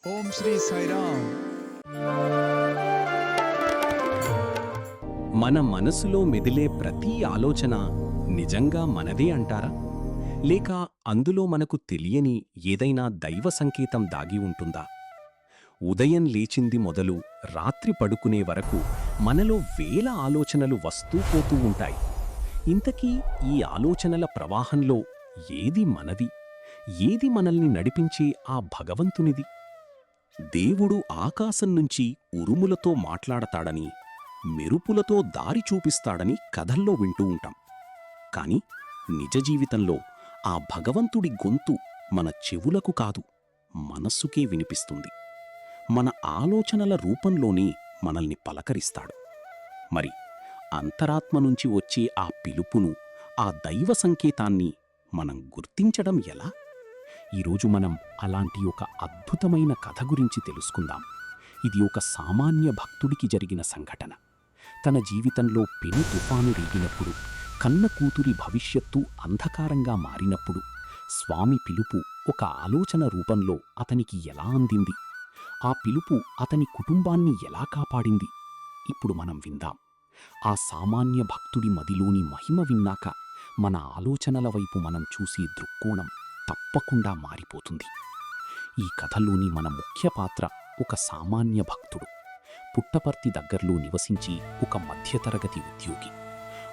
ఓం శ్రీ సాయిరామ్. మన మనసులో మెదిలే ప్రతి ఆలోచన నిజంగా మనదే అంటారా? లేక అందులో మనకు తెలియని ఏదైనా దైవ సంకేతం దాగి ఉంటుందా? ఉదయం లేచింది మొదలు రాత్రి పడుకునే వరకు మనలో వేల ఆలోచనలు వస్తూ పోతూ ఉంటాయి. ఇంతకీ ఈ ఆలోచనల ప్రవాహంలో ఏది మనది? ఏది మనల్ని నడిపించే ఆ భగవంతునిది? దేవుడు ఆకాశం నుంచి ఉరుములతో మాట్లాడతాడని, మెరుపులతో దారి చూపిస్తాడని కథల్లో వింటూ ఉంటాం. కాని నిజ జీవితంలో ఆ భగవంతుడి గొంతు మన చెవులకు కాదు, మనస్సుకే వినిపిస్తుంది. మన ఆలోచనల రూపంలోనే మనల్ని పలకరిస్తాడు. మరి అంతరాత్మ నుంచి వచ్చే ఆ పిలుపును, ఆ దైవ సంకేతాన్ని మనం గుర్తించడం ఎలా? ఈరోజు మనం అలాంటి ఒక అద్భుతమైన కథ గురించి తెలుసుకుందాం. ఇది ఒక సామాన్య భక్తుడికి జరిగిన సంఘటన. తన జీవితంలో పెను తుఫాను రేగినప్పుడు, కన్న కూతురి భవిష్యత్తు అంధకారంగా మారినప్పుడు, స్వామి పిలుపు ఒక ఆలోచన రూపంలో అతనికి ఎలా అందింది? ఆ పిలుపు అతని కుటుంబాన్ని ఎలా కాపాడింది? ఇప్పుడు మనం విందాం. ఆ సామాన్య భక్తుడి మదిలోని మహిమ విన్నాక మన ఆలోచనల వైపు మనం చూసే దృక్కోణం తప్పకుండా మారిపోతుంది. ఈ కథలోని మన ముఖ్య పాత్ర ఒక సామాన్య భక్తుడు. పుట్టపర్తి దగ్గర్లో నివసించి ఒక మధ్యతరగతి ఉద్యోగి.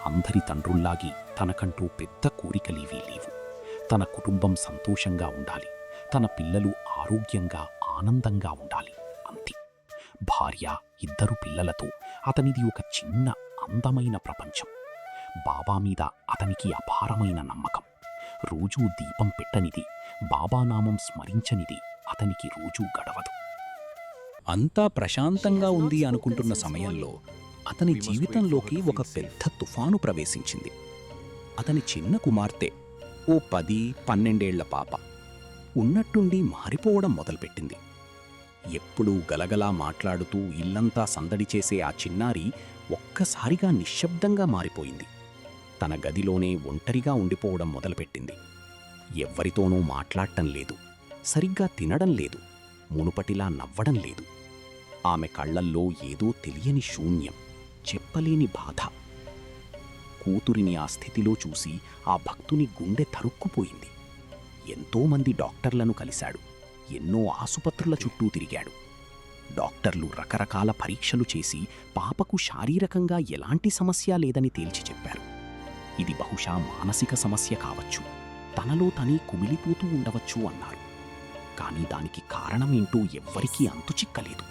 అందరి తండ్రుల్లాగి తనకంటూ పెద్ద కోరికలేవీ లేవు. తన కుటుంబం సంతోషంగా ఉండాలి, తన పిల్లలు ఆరోగ్యంగా ఆనందంగా ఉండాలి, అంతే. భార్య, 2 పిల్లలతో అతనిది ఒక చిన్న అందమైన ప్రపంచం. బాబా మీద అతనికి అపారమైన నమ్మకం. రోజూ దీపం పెట్టనిది, బాబానామం స్మరించనిది అతనికి రోజూ గడవదు. అంతా ప్రశాంతంగా ఉంది అనుకుంటున్న సమయంలో అతని జీవితంలోకి ఒక పెద్ద తుఫాను ప్రవేశించింది. అతని చిన్న కుమార్తె, ఓ 10-12 పాప, ఉన్నట్టుండి మారిపోవడం మొదలుపెట్టింది. ఎప్పుడూ గలగలా మాట్లాడుతూ ఇల్లంతా సందడి చేసే ఆ చిన్నారి ఒక్కసారిగా నిశ్శబ్దంగా మారిపోయింది. తన గదిలోనే ఒంటరిగా ఉండిపోవడం మొదలుపెట్టింది. ఎవ్వరితోనూ మాట్లాడటం లేదు, సరిగ్గా తినడం లేదు, మునుపటిలా నవ్వడం లేదు. ఆమె కళ్లల్లో ఏదో తెలియని శూన్యం, చెప్పలేని బాధ. కూతురిని ఆ స్థితిలో చూసి ఆ భక్తుని గుండె తరుక్కుపోయింది. ఎంతోమంది డాక్టర్లను కలిశాడు, ఎన్నో ఆసుపత్రుల చుట్టూ తిరిగాడు. డాక్టర్లు రకరకాల పరీక్షలు చేసి పాపకు శారీరకంగా ఎలాంటి సమస్య లేదని తేల్చి చెప్పారు. ఇది బహుశా మానసిక సమస్య కావచ్చు, తనలో తనే కుమిలిపోతూ ఉండవచ్చు అన్నారు. కానీ దానికి కారణమేంటో ఎవ్వరికీ అంతుచిక్కలేదు.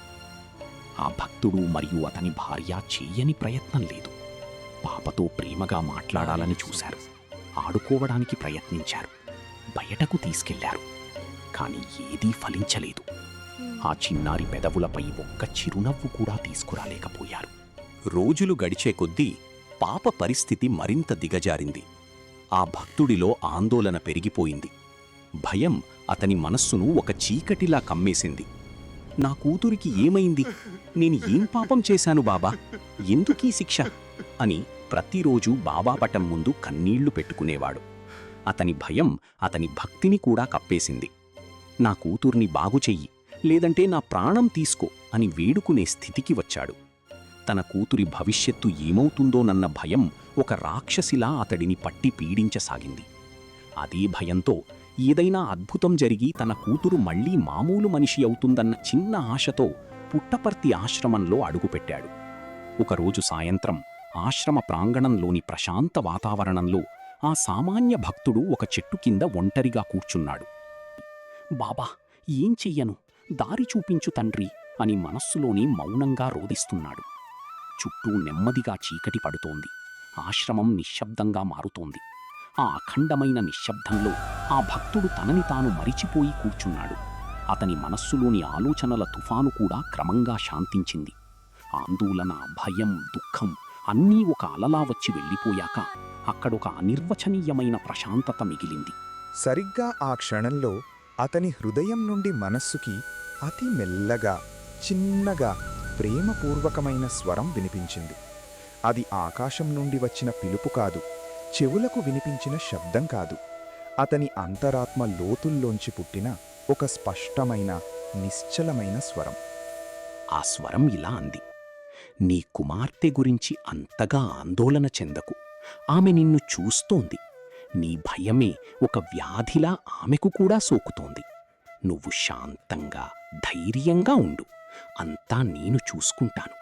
ఆ భక్తుడు మరియు అతని భార్య చెయ్యని ప్రయత్నం లేదు. పాపతో ప్రేమగా మాట్లాడాలని చూశారు, ఆడుకోవడానికి ప్రయత్నించారు, బయటకు తీసుకెళ్లారు. కాని ఏదీ ఫలించలేదు. ఆ చిన్నారి పెదవులపై ఒక్క చిరునవ్వు కూడా తీసుకురాలేకపోయారు. రోజులు గడిచే కొద్దీ పాప పరిస్థితి మరింత దిగజారింది. ఆ భక్తుడిలో ఆందోళన పెరిగిపోయింది. భయం అతని మనస్సును ఒక చీకటిలా కమ్మేసింది. నా కూతురికి ఏమైంది? నేను ఏం పాపం చేశాను బాబా? ఎందుకీ శిక్ష? అని ప్రతిరోజూ బాబా పటం ముందు కన్నీళ్లు పెట్టుకునేవాడు. అతని భయం అతని భక్తిని కూడా కప్పేసింది. నా కూతుర్ని బాగుచెయ్యి, లేదంటే నా ప్రాణం తీసుకో అని వేడుకునే స్థితికి వచ్చాడు. తన కూతురి భవిష్యత్తు ఏమవుతుందోనన్న భయం ఒక రాక్షసిలా అతడిని పట్టి పీడించసాగింది. అదే భయంతో ఏదైనా అద్భుతం జరిగి తన కూతురు మళ్లీ మామూలు మనిషి అవుతుందన్న చిన్న ఆశతో పుట్టపర్తి ఆశ్రమంలో అడుగుపెట్టాడు. ఒకరోజు సాయంత్రం ఆశ్రమ ప్రాంగణంలోని ప్రశాంత వాతావరణంలో ఆ సామాన్య భక్తుడు ఒక చెట్టు కింద ఒంటరిగా కూర్చున్నాడు. బాబా, ఏం చెయ్యను, దారి చూపించు తండ్రి అని మనస్సులోని మౌనంగా రోదిస్తున్నాడు. చుట్టూ నెమ్మదిగా చీకటి పడుతోంది. ఆశ్రమం నిశ్శబ్దంగా మారుతోంది. ఆ అఖండమైన నిశ్శబ్దంలో ఆ భక్తుడు తనని తాను మరిచిపోయి కూర్చున్నాడు. అతని మనస్సులోని ఆలోచనల తుఫాను కూడా క్రమంగా శాంతించింది. ఆందోళన, భయం, దుఃఖం అన్నీ ఒక అలలా వచ్చి వెళ్ళిపోయాక అక్కడొక అనిర్వచనీయమైన ప్రశాంతత మిగిలింది. సరిగ్గా ఆ క్షణంలో అతని హృదయం నుండి మనస్సుకి అతి మెల్లగా, చిన్నగా, ప్రేమపూర్వకమైన స్వరం వినిపించింది. అది ఆకాశం నుండి వచ్చిన పిలుపు కాదు, చెవులకు వినిపించిన శబ్దం కాదు. అతని అంతరాత్మ లోతుల్లోంచి పుట్టిన ఒక స్పష్టమైన, నిశ్చలమైన స్వరం. ఆ స్వరం ఇలా అంది: నీ కుమార్తె గురించి అంతగా ఆందోళన చెందకు. ఆమె నిన్ను చూస్తోంది. నీ భయమే ఒక వ్యాధిలా ఆమెకు కూడా సోకుతోంది. నువ్వు శాంతంగా, ధైర్యంగా ఉండు. అంతా నేను చూసుకుంటాను.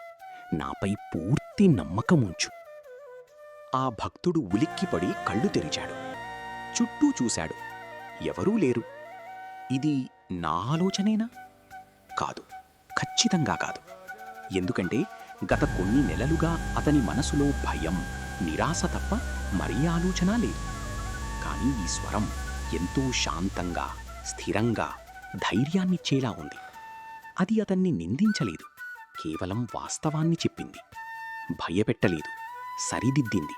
నాపై పూర్తి నమ్మకముంచు. ఆ భక్తుడు ఉలిక్కిపడి కళ్ళు తెరిచాడు. చుట్టూ చూశాడు. ఎవరూ లేరు. ఇది నా ఆలోచనేనా? కాదు, ఖచ్చితంగా కాదు. ఎందుకంటే గత కొన్ని నెలలుగా అతని మనసులో భయం, నిరాశ తప్ప మరీ ఆలోచన లేదు. కానీ ఈ స్వరం ఎంతో శాంతంగా, స్థిరంగా, ధైర్యాన్నిచ్చేలా ఉంది. అది అతన్ని నిందించలేదు, కేవలం వాస్తవాన్ని చెప్పింది. భయపెట్టలేదు, సరిదిద్దింది.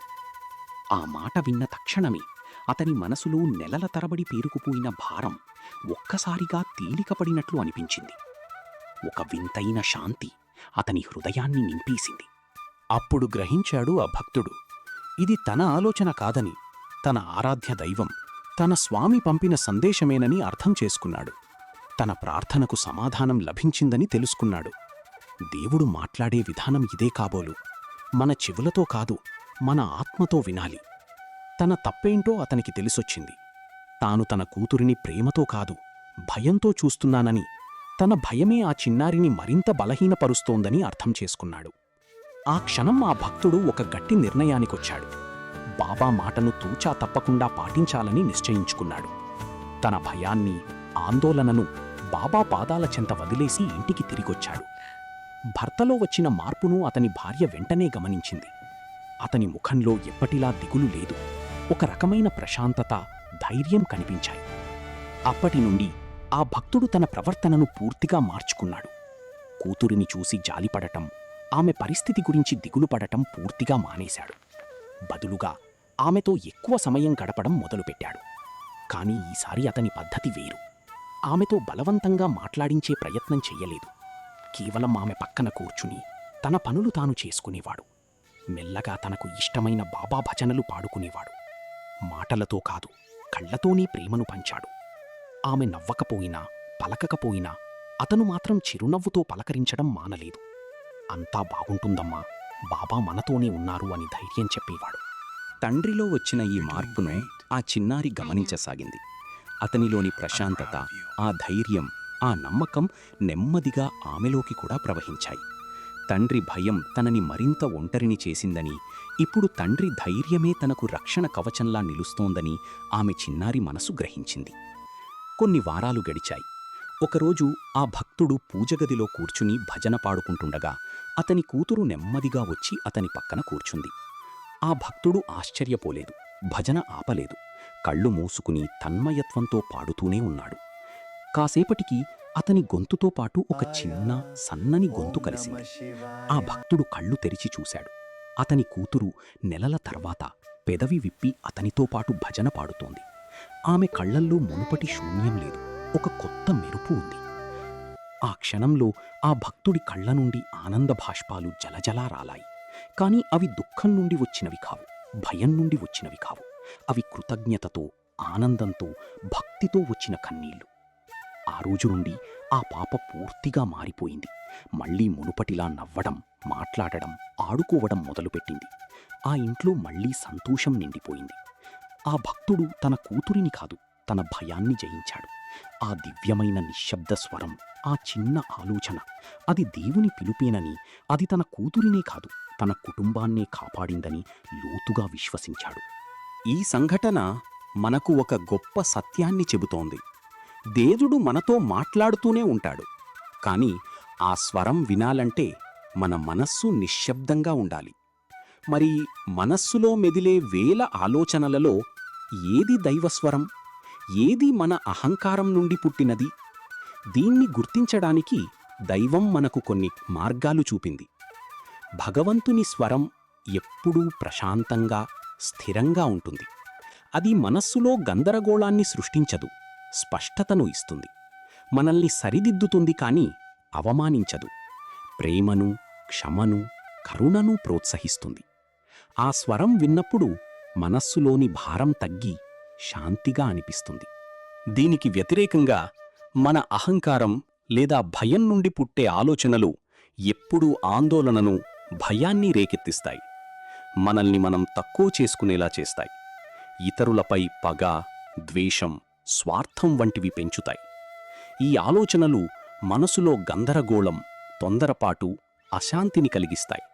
ఆ మాట విన్న తక్షణమే అతని మనసులో నెలల తరబడి పేరుకుపోయిన భారం ఒక్కసారిగా తేలికపడినట్లు అనిపించింది. ఒక వింతైన శాంతి అతని హృదయాన్ని నింపేసింది. అప్పుడు గ్రహించాడు ఆ భక్తుడు, ఇది తన ఆలోచన కాదని, తన ఆరాధ్య దైవం, తన స్వామి పంపిన సందేశమేనని అర్థం చేసుకున్నాడు. తన ప్రార్థనకు సమాధానం లభించిందని తెలుసుకున్నాడు. దేవుడు మాట్లాడే విధానం ఇదే కాబోలు. మన చెవులతో కాదు, మన ఆత్మతో వినాలి. తన తప్పేంటో అతనికి తెలిసొచ్చింది. తాను తన కూతురిని ప్రేమతో కాదు, భయంతో చూస్తున్నానని, తన భయమే ఆ చిన్నారిని మరింత బలహీనపరుస్తోందని అర్థం చేసుకున్నాడు. ఆ క్షణం ఆ భక్తుడు ఒక గట్టి నిర్ణయానికొచ్చాడు. బాబా మాటను తూచా తప్పకుండా పాటించాలని నిశ్చయించుకున్నాడు. తన భయాన్ని, ఆందోళనను బాబా పాదాల చెంత వదిలేసి ఇంటికి తిరిగొచ్చాడు. భర్తలో వచ్చిన మార్పును అతని భార్య వెంటనే గమనించింది. అతని ముఖంలో ఎప్పటిలా దిగులు లేదు. ఒక రకమైన ప్రశాంతత, ధైర్యం కనిపించాయి. అప్పటి నుండి ఆ భక్తుడు తన ప్రవర్తనను పూర్తిగా మార్చుకున్నాడు. కూతురిని చూసి జాలిపడటం, ఆమె పరిస్థితి గురించి దిగులు పడటం పూర్తిగా మానేశాడు. బదులుగా ఆమెతో ఎక్కువ సమయం గడపడం మొదలుపెట్టాడు. కానీ ఈసారి అతని పద్ధతి వేరు. ఆమెతో బలవంతంగా మాట్లాడించే ప్రయత్నం చెయ్యలేదు. కేవలం ఆమె పక్కన కూర్చుని తన పనులు తాను చేసుకునేవాడు. మెల్లగా తనకు ఇష్టమైన బాబా భజనలు పాడుకునేవాడు. మాటలతో కాదు, కళ్లతోనే ప్రేమను పంచాడు. ఆమె నవ్వకపోయినా, పలకకపోయినా అతను మాత్రం చిరునవ్వుతో పలకరించడం మానలేదు. అంతా బాగుంటుందమ్మా, బాబా మనతోనే ఉన్నారు అని ధైర్యం చెప్పేవాడు. తండ్రిలో వచ్చిన ఈ మార్పును ఆ చిన్నారి గమనించసాగింది. అతనిలోని ప్రశాంతత, ఆ ధైర్యం, ఆ నమ్మకం నెమ్మదిగా ఆమెలోకి కూడా ప్రవహించాయి. తండ్రి భయం తనని మరింత ఒంటరిని చేసిందని, ఇప్పుడు తండ్రి ధైర్యమే తనకు రక్షణ కవచంలా నిలుస్తోందని ఆమె చిన్నారి మనసు గ్రహించింది. కొన్ని వారాలు గడిచాయి. ఒకరోజు ఆ భక్తుడు పూజగదిలో కూర్చుని భజన పాడుకుంటుండగా అతని కూతురు నెమ్మదిగా వచ్చి అతని పక్కన కూర్చుంది. ఆ భక్తుడు ఆశ్చర్యపోలేదు, భజన ఆపలేదు. కళ్ళు మూసుకుని తన్మయత్వంతో పాడుతూనే ఉన్నాడు. కాసేపటికి అతని గొంతుతో పాటు ఒక చిన్న, సన్నని గొంతు కలిసింది. ఆ భక్తుడు కళ్ళు తెరిచి చూశాడు. అతని కూతురు నెలల తర్వాత పెదవి విప్పి అతనితో పాటు భజన పాడుతోంది. ఆమె కళ్లల్లో మునుపటి శూన్యం లేదు, ఒక కొత్త మెరుపు ఉంది. ఆ క్షణంలో ఆ భక్తుడి కళ్ల నుండి ఆనంద భాష్పాలు జలజలా రాలాయి. కాని అవి దుఃఖం నుండి వచ్చినవి కావు, భయం నుండి వచ్చినవి కావు. అవి కృతజ్ఞతతో, ఆనందంతో, భక్తితో వచ్చిన కన్నీళ్లు. ఆ రోజు నుండి ఆ పాప పూర్తిగా మారిపోయింది. మళ్లీ మునుపటిలా నవ్వడం, మాట్లాడడం, ఆడుకోవడం మొదలుపెట్టింది. ఆ ఇంట్లో మళ్లీ సంతోషం నిండిపోయింది. ఆ భక్తుడు తన కూతురిని కాదు, తన భయాన్ని జయించాడు. ఆ దివ్యమైన నిశ్శబ్ద స్వరం, ఆ చిన్న ఆలోచన, అది దేవుని పిలుపేనని, అది తన కూతురినే కాదు, తన కుటుంబాన్నే కాపాడిందని లోతుగా విశ్వసించాడు. ఈ సంఘటన మనకు ఒక గొప్ప సత్యాన్ని చెబుతోంది. దేవుడు మనతో మాట్లాడుతూనే ఉంటాడు. కాని ఆ స్వరం వినాలంటే మన మనస్సు నిశ్శబ్దంగా ఉండాలి. మరి మనస్సులో మెదిలే వేల ఆలోచనలలో ఏది దైవస్వరం, ఏది మన అహంకారం నుండి పుట్టినది? దీన్ని గుర్తించడానికి దైవం మనకు కొన్ని మార్గాలు చూపింది. భగవంతుని స్వరం ఎప్పుడూ ప్రశాంతంగా, స్థిరంగా ఉంటుంది. అది మనస్సులో గందరగోళాన్ని సృష్టించదు, స్పష్టతను ఇస్తుంది. మనల్ని సరిదిద్దుతుంది కాని అవమానించదు. ప్రేమను, క్షమను, కరుణను ప్రోత్సహిస్తుంది. ఆ స్వరం విన్నప్పుడు మనస్సులోని భారం తగ్గి శాంతిగా అనిపిస్తుంది. దీనికి వ్యతిరేకంగా మన అహంకారం, లేదా భయం నుండి పుట్టే ఆలోచనలు ఎప్పుడూ ఆందోళనను, భయాన్ని రేకెత్తిస్తాయి. మనల్ని మనం తక్కువ చేసుకునేలా చేస్తాయి. ఇతరులపై పగ, ద్వేషం, స్వార్థం వంటివి పెంచుతాయి. ఈ ఆలోచనలు మనసులో గందరగోళం, తొందరపాటు, అశాంతిని కలిగిస్తాయి.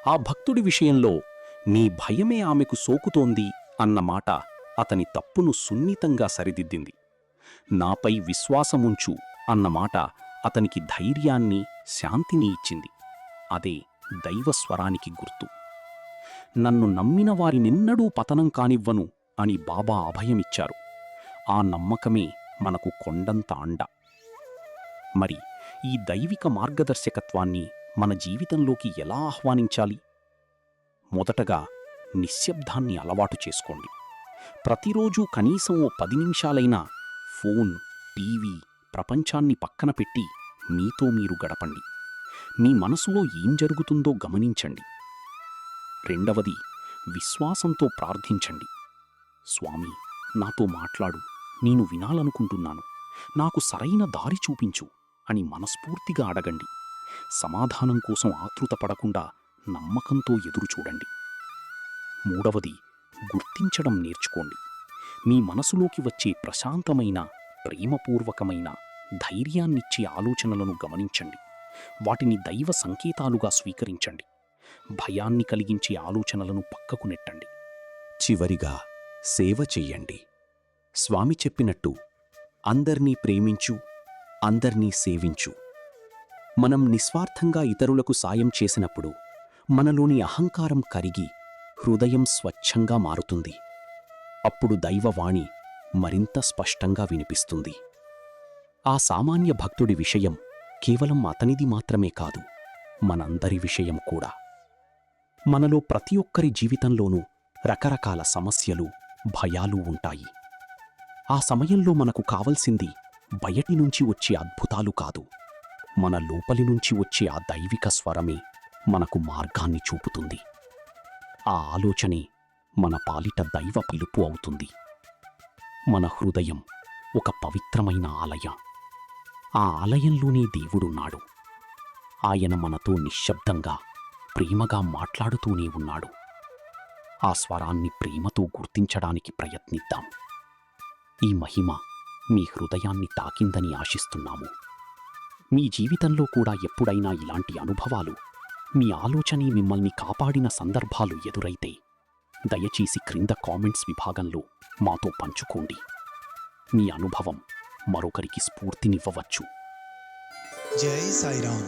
ఆ భక్తుడి విషయంలో నీ భయమే ఆమెకు సోకుతోంది అన్న మాట అతని తప్పును సున్నితంగా సరిదిద్దింది. నాపై విశ్వాసముంచు అన్నమాట అతనికి ధైర్యాన్ని, శాంతిని ఇచ్చింది. అదే దైవస్వరానికి గుర్తు. నన్ను నమ్మిన వారినెన్నడూ పతనం కానివ్వను అని బాబా అభయమిచ్చారు. ఆ నమ్మకమే మనకు కొండంత అండ. మరి ఈ దైవిక మార్గదర్శకత్వాన్ని మన జీవితంలోకి ఎలా ఆహ్వానించాలి? మొదటగా నిశ్శబ్దాన్ని అలవాటు చేసుకోండి. ప్రతిరోజూ కనీసం ఓ 10 నిమిషాలైనా ఫోన్, టీవీ, ప్రపంచాన్ని పక్కన పెట్టి మీతో మీరు గడపండి. మీ మనసులో ఏం జరుగుతుందో గమనించండి. రెండవది, విశ్వాసంతో ప్రార్థించండి. స్వామి, నాతో మాట్లాడు, నేను వినాలనుకుంటున్నాను, నాకు సరైన దారి చూపించు అని మనస్ఫూర్తిగా అడగండి. సమాధానం కోసం ఆతృతపడకుండా నమ్మకంతో ఎదురుచూడండి. మూడవది, గుర్తించడం నేర్చుకోండి. మీ మనసులోకి వచ్చే ప్రశాంతమైన, ప్రేమపూర్వకమైన, ధైర్యాన్నిచ్చే ఆలోచనలను గమనించండి. వాటిని దైవ సంకేతాలుగా స్వీకరించండి. భయాన్ని కలిగించే ఆలోచనలను పక్కకు నెట్టండి. చివరిగా సేవ చెయ్యండి. స్వామి చెప్పినట్టు అందర్నీ ప్రేమించు, అందర్నీ సేవించు. మనం నిస్వార్థంగా ఇతరులకు సాయం చేసినప్పుడు మనలోని అహంకారం కరిగి హృదయం స్వచ్ఛంగా మారుతుంది. అప్పుడు దైవవాణి మరింత స్పష్టంగా వినిపిస్తుంది. ఆ సామాన్య భక్తుడి విషయం కేవలం అతనిది మాత్రమే కాదు, మనందరి విషయం కూడా. మనలో ప్రతి ఒక్కరి జీవితంలోనూ రకరకాల సమస్యలు, భయాలు ఉంటాయి. ఆ సమయంలో మనకు కావలసింది బయటి నుంచి వచ్చే అద్భుతాలు కాదు, మన లోపలి నుంచి వచ్చే ఆ దైవిక స్వరమే మనకు మార్గాన్ని చూపుతుంది. ఆ ఆలోచనే మన పాలిట దైవ పిలుపు అవుతుంది. మన హృదయం ఒక పవిత్రమైన ఆలయం. ఆ ఆలయంలోనే దేవుడున్నాడు. ఆయన మనతో నిశ్శబ్దంగా, ప్రేమగా మాట్లాడుతూనే ఉన్నాడు. ఆ స్వరాన్ని ప్రేమతో గుర్తించడానికి ప్రయత్నిద్దాం. ఈ మహిమ మీ హృదయాన్ని తాకిందని ఆశిస్తున్నాము. మీ జీవితంలో కూడా ఎప్పుడైనా ఇలాంటి అనుభవాలు, మీ ఆలోచనే మిమ్మల్ని కాపాడిన సందర్భాలు ఎదురైతే దయచేసి క్రింద కామెంట్స్ విభాగంలో మాతో పంచుకోండి. మీ అనుభవం మరొకరికి స్ఫూర్తినివ్వవచ్చు. జై సాయిరామ్.